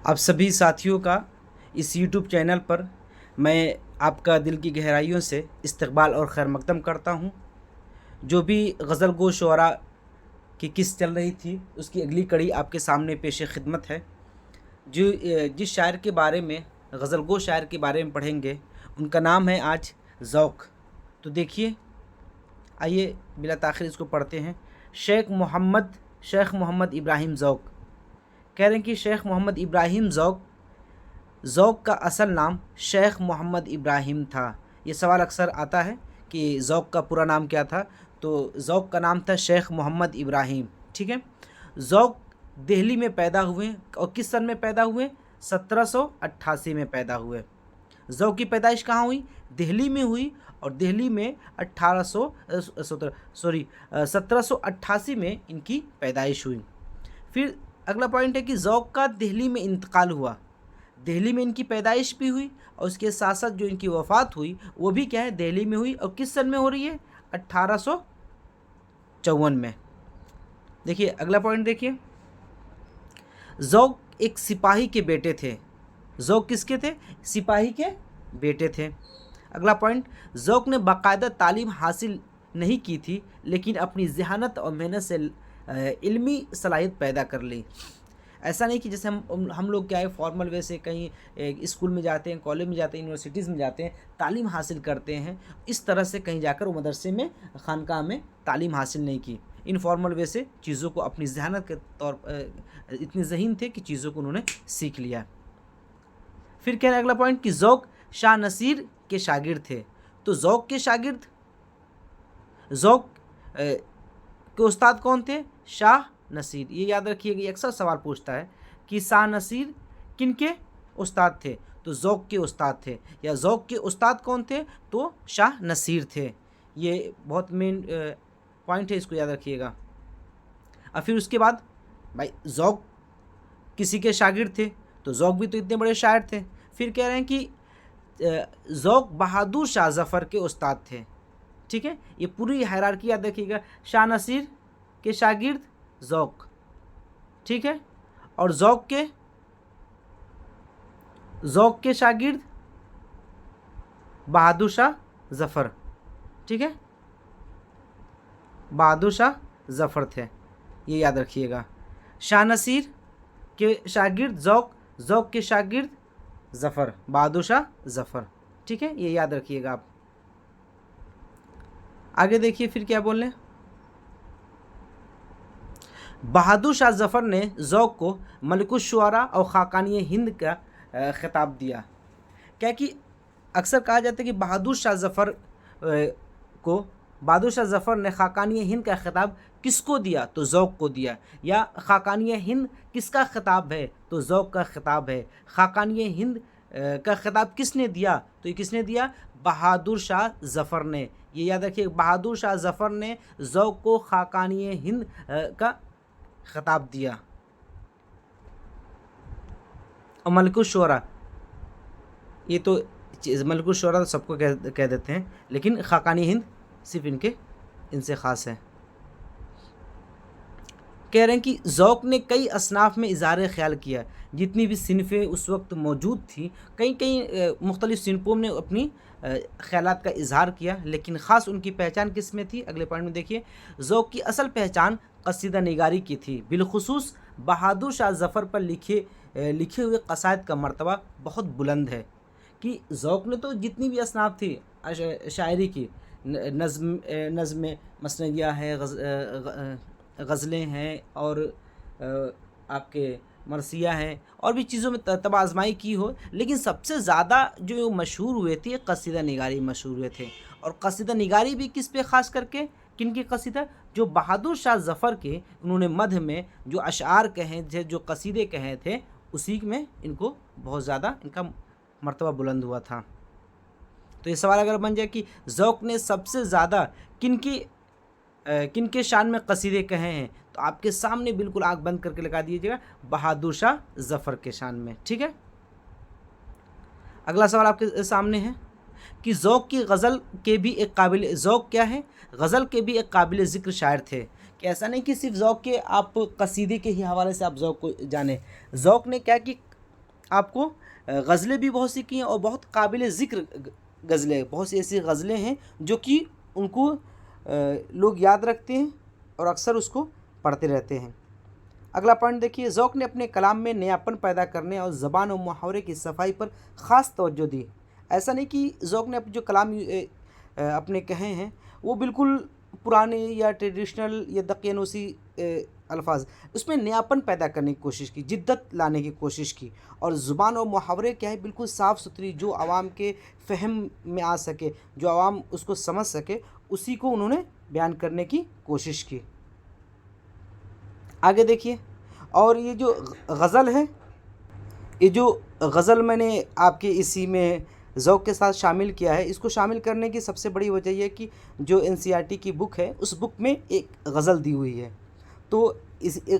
आप सभी साथियों का इस YouTube चैनल पर मैं आपका दिल की गहराइयों से इस्तकबाल और खैर मकदम करता हूँ। जो भी गज़ल गो शुअरा की किस्त चल रही थी उसकी अगली कड़ी आपके सामने पेश खिदमत है। जिस शायर के बारे में, गज़ल गो शायर के बारे में पढ़ेंगे, उनका नाम है आज ज़ौक़। तो देखिए, आइए बिला ताख़िर इसको पढ़ते हैं। शेख मोहम्मद इब्राहिम ज़ौक़ कह रहे हैं कि शेख मोहम्मद इब्राहिम ज़ौक़ का असल नाम शेख मोहम्मद इब्राहिम था। ये सवाल अक्सर आता है कि ज़ौक़ का पूरा नाम क्या था, तो ज़ौक़ का नाम था शेख मोहम्मद इब्राहिम। ठीक है। ज़ौक़ दिल्ली में पैदा हुए और किस सन में पैदा हुए? 1788 में पैदा हुए। ज़ौक़ की पैदाइश कहाँ हुई? दिल्ली में हुई और दिल्ली में 1788 में इनकी पैदाइश हुई। फिर अगला पॉइंट है कि ज़ौक़ का दिल्ली में इंतकाल हुआ। दिल्ली में इनकी पैदाइश भी हुई और उसके साथ साथ जो इनकी वफ़ात हुई वो भी क्या है? दिल्ली में हुई। और किस सन में हो रही है? 1854 में। देखिए अगला पॉइंट देखिए, ज़ौक़ एक सिपाही के बेटे थे। ज़ौक़ किसके थे? सिपाही के बेटे थे। अगला पॉइंट, ज़ौक़ ने बाकायदा तालीम हासिल नहीं की थी, लेकिन अपनी ज़हानत और मेहनत से इल्मी सलाहियत पैदा कर ली। ऐसा नहीं कि जैसे हम लोग क्या है, फॉर्मल वे से कहीं स्कूल में जाते हैं, कॉलेज में जाते हैं, यूनिवर्सिटीज़ में जाते हैं, तालीम हासिल करते हैं, इस तरह से कहीं जाकर वो मदरसे में, खानकाह में तालीम हासिल नहीं की। इनफॉर्मल वे से चीज़ों को अपनी ज़हानत के तौर पर इतने ज़हीन थे कि चीज़ों को उन्होंने सीख लिया। फिर क्या है अगला पॉइंट कि ज़ौक़ शाह नसीर के शागिर्द थे। तो ज़ौक़ के शागिर्द, ज़ौक़ के उस्ताद कौन थे? शाह नसीर। ये याद रखिएगा, ये अक्सर सवाल पूछता है कि शाह नसीर किन के उस्ताद थे? तो ज़ौक़ के उस्ताद थे। या ज़ौक़ के उस्ताद कौन थे? तो शाह नसीर थे। ये बहुत मेन पॉइंट है, इसको याद रखिएगा। और फिर उसके बाद भाई ज़ौक़ किसी के शागिर्द थे, तो ज़ौक़ भी तो इतने बड़े शायर थे। फिर कह रहे हैं कि ज़ौक़ बहादुर शाह ज़फ़र के उस्ताद थे। ठीक है, ये पूरी हायरार्की याद रखिएगा। शाह नसीर के शागिर्द ज़ौक़, ठीक है, और ज़ौक़ के शागिर्द बहादुर शाह ज़फ़र। ठीक है, बहादुर शाह ज़फ़र थे, ये याद रखिएगा। शाह नसीर के शागिर्द ज़ौक़, ज़ौक़ के शागिर्द ज़फ़र, बहादुर शाह ज़फ़र। ठीक है, ये याद रखिएगा आप। आगे देखिए फिर क्या बोल रहे हैं। बहादुर शाह ज़फ़र ने ज़ौक़ को मलिकुश शुअरा और ख़ाक़ानी हिंद का ख़िताब दिया। क्या कि अक्सर कहा जाता है कि बहादुर शाह ज़फ़र ने ख़ाक़ानी हिंद का ख़िताब किसको दिया? तो ज़ौक़ को दिया। या ख़ाक़ानी हिंद किसका ख़िताब है? तो ज़ौक़ का ख़िताब है। ख़ाक़ानी हिंद का ख़िताब किसने दिया? तो ये किसने दिया? बहादुर शाह ज़फ़र ने। ये याद रखिए, बहादुर शाह ज़फ़र ने ज़ौक़ को ख़ाक़ानी हिंद का ख़िताब दिया। और मलिकुश शुअरा, ये तो मलिकुश शुअरा तो सबको कह देते हैं, लेकिन ख़ाक़ानी हिंद सिर्फ इनसे ख़ास है। कह रहे हैं कि ज़ौक़ ने कई असनाफ़ में इज़हार ख़याल किया। जितनी भी सिनफ़ें उस वक्त मौजूद थी, कई मुख्तलिफ़ सिनफ़ों ने अपनी ख़यालात का इज़हार किया, लेकिन ख़ास उनकी पहचान किस में थी? अगले पॉइंट में देखिए, ज़ौक़ की असल पहचान क़सीदा निगारी की थी। बिलख़ुसूस बहादुर शाह ज़फ़र पर लिखे हुए क़साइद का मर्तबा बहुत बुलंद है। कि ज़ौक़ ने तो जितनी भी असनाफ़ थी शायरी की, नज़्म मसनविया है, गज़लें हैं, और आपके मरसिया हैं, और भी चीज़ों में तब आज़माई की हो, लेकिन सबसे ज़्यादा जो मशहूर हुए थे क़सीदा निगारी मशहूर हुए थे। और क़सीदा निगारी भी किस पे ख़ास करके? किन के क़सीदा? जो बहादुर शाह ज़फ़र के उन्होंने मध्य में जो अशआर कहे थे, जो क़सीदे कहे थे, उसी में इनको बहुत ज़्यादा इनका मर्तबा बुलंद हुआ था। तो ये सवाल अगर बन जाए कि ज़ौक़ ने सबसे ज़्यादा किनके शान में क़सीदे कहे हैं, तो आपके सामने बिल्कुल आँख बंद करके लगा दीजिएगा, बहादुर शाह ज़फ़र के शान में। ठीक है, अगला सवाल आपके सामने है कि ज़ौक़ क्या है? गज़ल के भी एक काबिल ज़िक्र शायर थे। कि ऐसा नहीं कि सिर्फ ज़ौक़ के आप क़सीदे के ही हवाले से आप ज़ौक़ को जाने। ज़ौक़ ने क्या कि आपको गज़लें भी बहुत सी की हैं और बहुत काबिल ज़िक्र गज़लें, बहुत सी ऐसी गज़लें हैं जो कि उनको लोग याद रखते हैं और अक्सर उसको पढ़ते रहते हैं। अगला पॉइंट देखिए, ज़ौक़ ने अपने कलाम में नयापन पैदा करने और ज़बान और मुहावरे की सफाई पर ख़ास तवज्जो दी। ऐसा नहीं कि ज़ौक़ ने जो कलाम अपने कहे हैं वो बिल्कुल पुराने या ट्रेडिशनल या दकियानूसी अल्फाज, उसमें नयापन पैदा करने की कोशिश की, जिद्दत लाने की कोशिश की। और ज़ुबान और मुहावरे क्या है, बिल्कुल साफ़ सुथरी, जो आवाम के फ़हम में आ सके, जो आवाम उसको समझ सके, उसी को उन्होंने बयान करने की कोशिश की। आगे देखिए, और ये जो गज़ल है, ये जो गज़ल मैंने आपके इसी में ज़ौक़ के साथ शामिल किया है, इसको शामिल करने की सबसे बड़ी वजह ये है कि जो एनसीईआरटी की बुक है, उस बुक में एक गज़ल दी हुई है। तो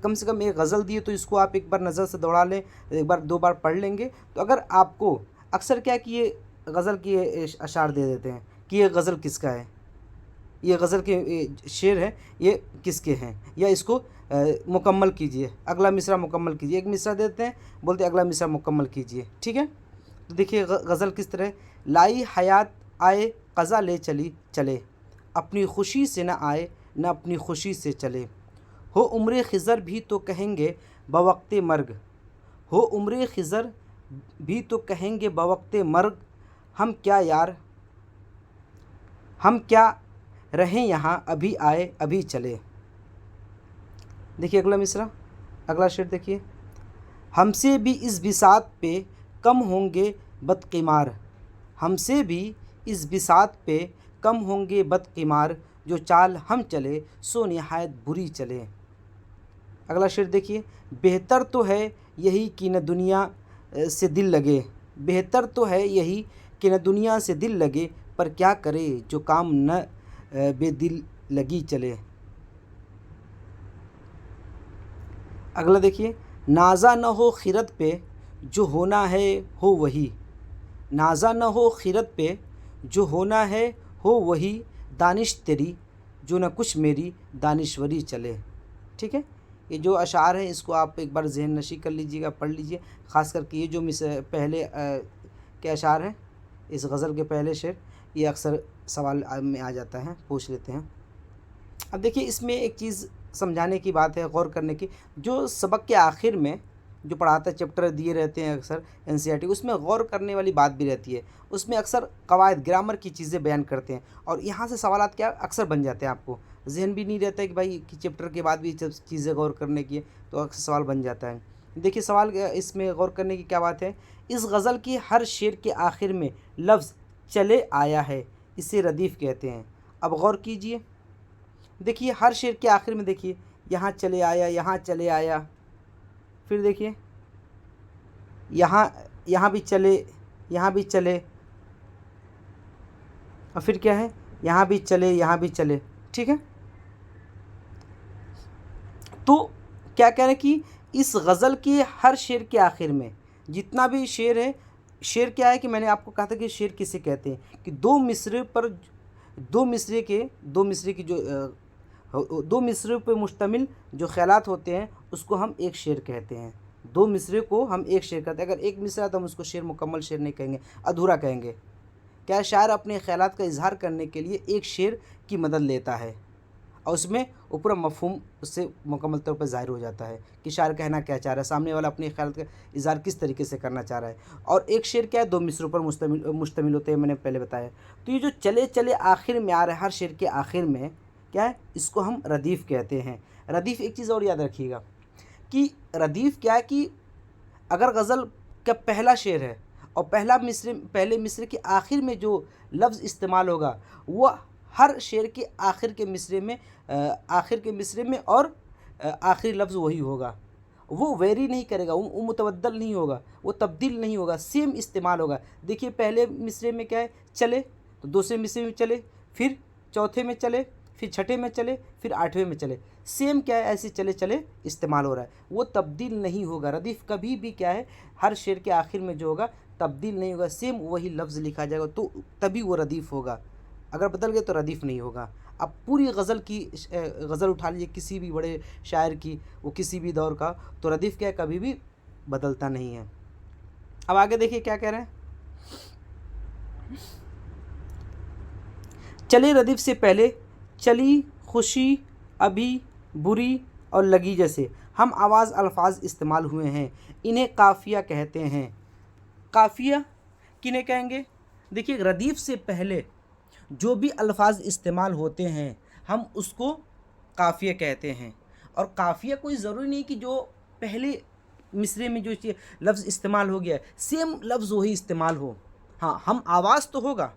कम से कम एक गज़ल दी है, तो इसको आप एक बार नज़र से दौड़ा लें, एक बार 2 बार पढ़ लेंगे, तो अगर आपको अक्सर क्या है कि ये गज़ल की अशार दे देते हैं कि ये गज़ल किसका है, ये गज़ल के शेर हैं, ये किसके हैं, या इसको मुकम्मल कीजिए, अगला मिसरा मुकम्मल कीजिए। एक मिसरा देते हैं, बोलते हैं अगला मिसरा मुकम्मल कीजिए, ठीक है। तो देखिए गज़ल किस तरह, लाई हयात आए क़ज़ा ले चली चले, अपनी खुशी से न आए न अपनी खुशी से चले, हो उम्रे खिज़र भी तो कहेंगे बवक्ते मर्ग, हो उम्रे खिज़र भी तो कहेंगे बवक्ते मर्ग, हम क्या यार, हम क्या रहें यहाँ, अभी आए अभी चले। देखिए अगला मिसरा, अगला शेर देखिए, हमसे भी इस बिसात पे कम होंगे बदकिमार, हमसे भी इस बिसात पे कम होंगे बदकिमार, जो चाल हम चले सो निहायत बुरी चले। अगला शेर देखिए, बेहतर तो है यही कि न दुनिया से दिल लगे, बेहतर तो है यही कि न दुनिया से दिल लगे, पर क्या करे जो काम न बेदिल लगी चले। अगला देखिए, नाज़ा न हो खिरत पे जो होना है हो वही, नाज़ा न हो खिरत पे जो होना है हो वही, दानिश तेरी जो न कुछ मेरी दानिश्वरी चले। ठीक है, ये जो अशार हैं इसको आप एक बार ज़हन नशी कर लीजिएगा, पढ़ लीजिए। ख़ास करके ये जो पहले के अशार हैं, इस गज़ल के पहले शेर, ये अक्सर सवाल में आ जाता है, पूछ लेते हैं। अब देखिए इसमें एक चीज़ समझाने की बात है, गौर करने की, जो सबक के आखिर में जो पढ़ाता चैप्टर दिए रहते हैं अक्सर एनसीईआरटी, उसमें गौर करने वाली बात भी रहती है। उसमें अक्सर कवायद, ग्रामर की चीज़ें बयान करते हैं और यहाँ से सवालात क्या अक्सर बन जाते हैं। आपको जहन भी नहीं रहता है कि भाई कि चैप्टर के बाद भी जब चीज़ें गौर करने की है, तो अक्सर सवाल बन जाता है। देखिए सवाल इसमें गौर करने की क्या बात है, इस गज़ल की हर शेर के आखिर में लफ्ज़ चले आया है, इसे रदीफ़ कहते हैं। अब गौर कीजिए, देखिए हर शेर के आखिर में देखिए, यहाँ चले आया, यहाँ चले आया, फिर देखिए यहाँ भी चले, यहाँ भी चले, और फिर क्या है, यहाँ भी चले, यहाँ भी चले। ठीक है, तो क्या कह रहे हैं कि इस गज़ल के हर शेर के आखिर में जितना भी शेर है, शेर क्या है कि मैंने आपको कहा था कि शेर किसे कहते हैं, कि दो मिसरे की जो दो मिसरे पर मुश्तमिल जो ख़यालात होते हैं उसको हम एक शेर कहते हैं। दो मिसरे को हम एक शेर कहते हैं। अगर एक मिसरा तो हम उसको शेर, मुकम्मल शेर नहीं कहेंगे, अधूरा कहेंगे। क्या शायर अपने ख़यालात का इजहार करने के लिए एक शेर की मदद लेता है और उसमें ऊपर मफ़हूम उससे मुकम्मल तौर पर ज़ाहिर हो जाता है कि शायर कहना क्या चाह रहा है, सामने वाला अपने ख़याल का इजहार किस तरीके से करना चाह रहा है। और एक शेर क्या है, दो मिसरों पर मुश्तमिल होते हैं, मैंने पहले बताया। तो ये जो चले चले आखिर में आ रहा है, हर शेर के आखिर में क्या है, इसको हम रदीफ़ कहते हैं। रदीफ़, एक चीज़ और याद रखिएगा कि रदीफ़ क्या है कि अगर गज़ल का पहला शेर है और पहले मिसरे के आखिर में जो लफ्ज़ इस्तेमाल होगा वो हर शेर के आखिर के मिसरे में और आखिरी लफ्ज़ वही होगा। वो वेरी नहीं करेगा, वो मुतबद्दल नहीं होगा, वो तब्दील नहीं होगा, सेम इस्तेमाल होगा। देखिए पहले मिसरे में क्या है, चले, तो दूसरे मिसरे में चले, फिर चौथे में चले, फिर छठे में चले, फिर आठवें में चले, सेम क्या है, ऐसे चले चले इस्तेमाल हो रहा है, वो तब्दील नहीं होगा। रदीफ़ कभी भी क्या है, हर शेर के आखिर में जो होगा तब्दील नहीं होगा, सेम वही लफ्ज़ लिखा जाएगा, तो तभी वो रदीफ़ होगा। अगर बदल गए तो रदीफ़ नहीं होगा। अब पूरी गज़ल उठा लीजिए किसी भी बड़े शायर की, वो किसी भी दौर का, तो रदीफ़ क्या है, कभी भी बदलता नहीं है। अब आगे देखिए क्या कह रहे हैं। चले रदीफ से पहले चली, खुशी, अभी, बुरी और लगी जैसे हम आवाज़ अल्फाज इस्तेमाल हुए हैं, इन्हें काफ़िया कहते हैं। काफ़िया किन्हें कहेंगे? देखिए रदीफ से पहले जो भी अल्फाज इस्तेमाल होते हैं हम उसको काफ़िया कहते हैं। और काफ़िया कोई ज़रूरी नहीं कि जो पहले मिसरे में जो लफ्ज़ इस्तेमाल हो गया सेम लफ्ज़ वही इस्तेमाल हो। हाँ, हम आवाज़ तो होगा,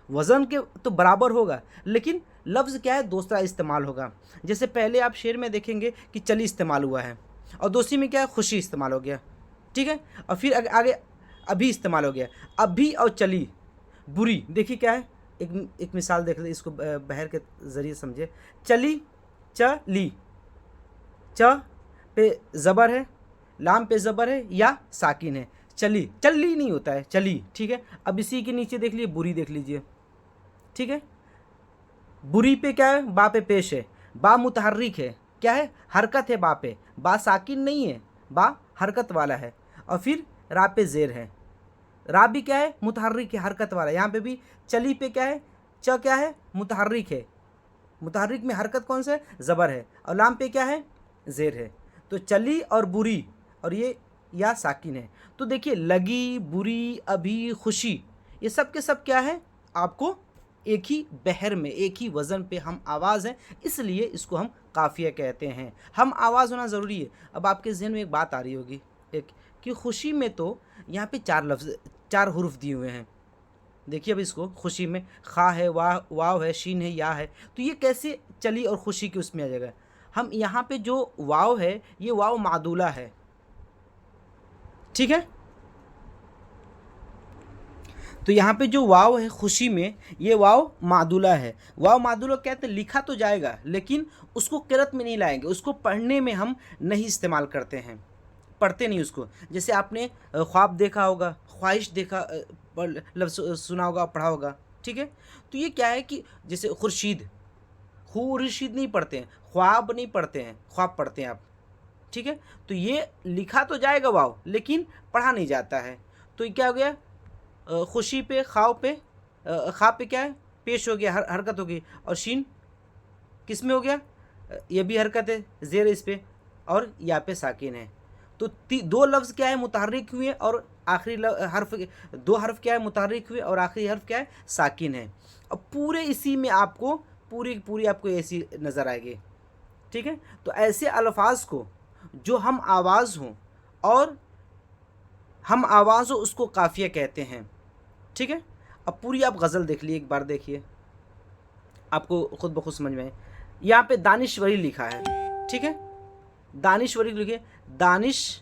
वज़न के तो बराबर होगा, लेकिन लफ्ज़ क्या है दूसरा इस्तेमाल होगा। जैसे पहले आप शेर में देखेंगे कि चली इस्तेमाल हुआ है और दूसरी में क्या है खुशी इस्तेमाल हो गया, ठीक है। और फिर आगे अभी इस्तेमाल हो गया, अभी और चली। बुरी देखिए क्या है, एक मिसाल देख ले, इसको बहर के ज़रिए समझे। चली, चली, च पे ज़बर है, लाम पे ज़बर है या साकिन है, चली, चली नहीं होता है, चली, ठीक है। अब इसी के नीचे देख लीजिए बुरी देख लीजिए, ठीक है। बुरी पे क्या है, बा पे पेश है, बा मुतहर्रिक है, क्या है हरकत है, बा पे, बा साकिन नहीं है, बा हरकत वाला है। और फिर रा पे ज़ेर है, रा भी क्या है मुतहर्रिक है, हरकत वाला। यहाँ पे भी चली पे क्या है, च क्या है मुतहर्रिक है, मुतहर्रिक में हरकत कौन सा है ज़बर है, और लाम पे क्या है ज़ेर है। तो चली और बुरी और ये या साकिन है। तो देखिए लगी, बुरी, अभी, खुशी, ये सब के सब क्या है आपको एक ही बहर में एक ही वज़न पे हम आवाज़ हैं, इसलिए इसको हम काफ़िया कहते हैं। हम आवाज़ होना ज़रूरी है। अब आपके ज़हन में एक बात आ रही होगी एक कि खुशी में तो यहाँ पे 4 लफ्ज़ 4 हुर्फ दिए हुए हैं। देखिए अब इसको खुशी में खा है, वाव है, शीन है, या है, तो ये कैसे चली और खुशी की उसमें आ जाएगा। हम यहाँ पे जो वाव है ये वाव मादूला है, ठीक है। तो यहाँ पे जो वाव है खुशी में ये वाव मादूला है। वाव मादूला कहते हैं लिखा तो जाएगा लेकिन उसको किरत में नहीं लाएंगे, उसको पढ़ने में हम नहीं इस्तेमाल करते हैं, पढ़ते नहीं उसको। जैसे आपने ख्वाब देखा होगा, ख्वाहिश देखा लफ्ज़ सुना होगा, पढ़ा होगा, ठीक है। तो ये क्या है कि जैसे खुर्शीद, खुर्शीद नहीं पढ़ते हैं, ख्वाब नहीं पढ़ते हैं, ख्वाब पढ़ते हैं आप, ठीक है। तो ये लिखा तो जाएगा वाव लेकिन पढ़ा नहीं जाता है। तो ये क्या हो गया, खुशी पे खाव पे खा पे क्या है पेश हो गया, हरकत हो गई, और शीन किस में हो गया, ये भी हरकत है, ज़ेर इस पे, और या पे साकिन है। तो 2 लफ्ज़ क्या है मुतहर्रिक हुए और आखिरी हर्फ 2 हर्फ क्या है मुतहर्रिक हुए और आखिरी हर्फ क्या है साकिन है। अब पूरे इसी में आपको पूरी आपको ऐसी नज़र आएगी, ठीक है। तो ऐसे अल्फाज को जो हम आवाज़ हों और हम आवाज़ हो उसको काफ़िया कहते हैं, ठीक है। अब पूरी आप गज़ल देख लिए, एक बार देखिए आपको खुद ब खुद समझ में आए। यहाँ पे दानिश्वरी लिखा है, ठीक है, दानिश्वरी लिखे, दानिश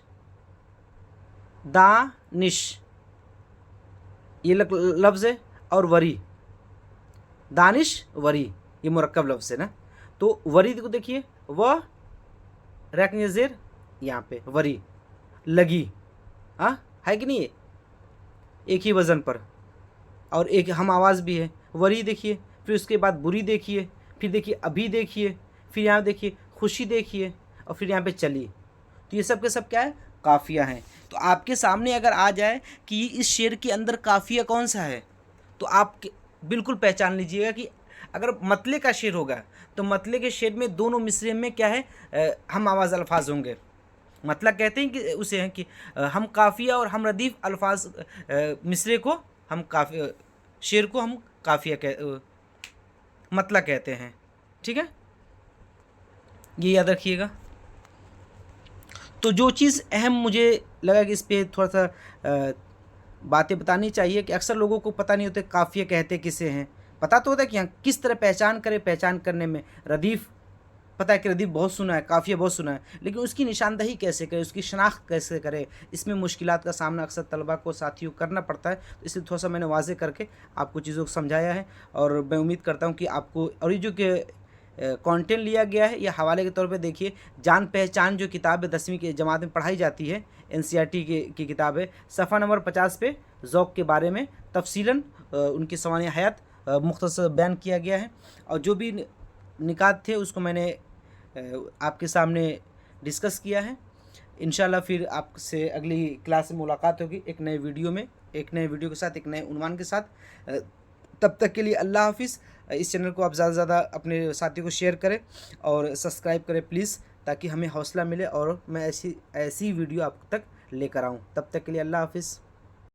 ये लफ्ज़ है, और वरी, दानिश वरी ये मुरक्कब लफ्ज़ है ना। तो वरी को देखिए, वह रखने ज़ेर यहाँ पे वरी, लगी, हाँ है कि नहीं, एक ही वज़न पर, और एक हम आवाज़ भी है वरी देखिए। फिर उसके बाद बुरी देखिए, फिर देखिए अभी देखिए, फिर यहाँ देखिए खुशी देखिए, और फिर यहाँ पे चली। तो ये सब के सब क्या है काफ़िया हैं। तो आपके सामने अगर आ जाए कि इस शेर के अंदर काफ़िया कौन सा है तो आप बिल्कुल पहचान लीजिएगा कि अगर मतले का शेर होगा तो मतले के शेर में दोनों मिसरे में क्या है हम आवाज़ अल्फाज होंगे। मतलब कहते हैं कि उसे हैं कि हम काफ़िया और हम रदीफ़ अल्फाज मिसरे को हम काफ़ी शेर को हम काफ़िया मतलब कहते हैं, ठीक है, ये याद रखिएगा। तो जो चीज़ अहम मुझे लगा कि इस पर थोड़ा सा बातें बतानी चाहिए कि अक्सर लोगों को पता नहीं होते काफ़िया कहते किसे हैं। पता तो होता है कि हाँ किस तरह पहचान करें, पहचान करने में रदीफ़ पता है कि रदीफ़ बहुत सुना है, काफ़िया बहुत सुना है, लेकिन उसकी निशानदही कैसे करें, उसकी शनाख्त कैसे करें, इसमें मुश्किलात का सामना अक्सर तलबा को साथियों करना पड़ता है। तो इसलिए थोड़ा सा मैंने वाज़े करके आपको चीज़ों को समझाया है, और मैं उम्मीद करता हूँ कि आपको, और ये जो कि कंटेंट लिया गया है या हवाले के तौर पे देखिए, जान पहचान जो किताब है 10वीं की जमात में पढ़ाई जाती है, NCERT की किताब है, सफ़ा नंबर 50 पे ज़ौक़ के बारे में तफसीलन उनकी सवानिया हयात मुख्तसर बयान किया गया है। और जो भी निकात थे उसको मैंने आपके सामने डिस्कस किया है। इंशाल्लाह फिर आपसे अगली क्लास में मुलाकात होगी एक नए वीडियो में, एक नए वीडियो के साथ, एक नए उन्वान के साथ। तब तक के लिए अल्लाह हाफिज़। इस चैनल को आप ज़्यादा से ज़्यादा अपने साथियों को शेयर करें और सब्सक्राइब करें प्लीज़, ताकि हमें हौसला मिले और मैं ऐसी वीडियो आप तक लेकर आऊँ। तब तक के लिए अल्लाह हाफिज़।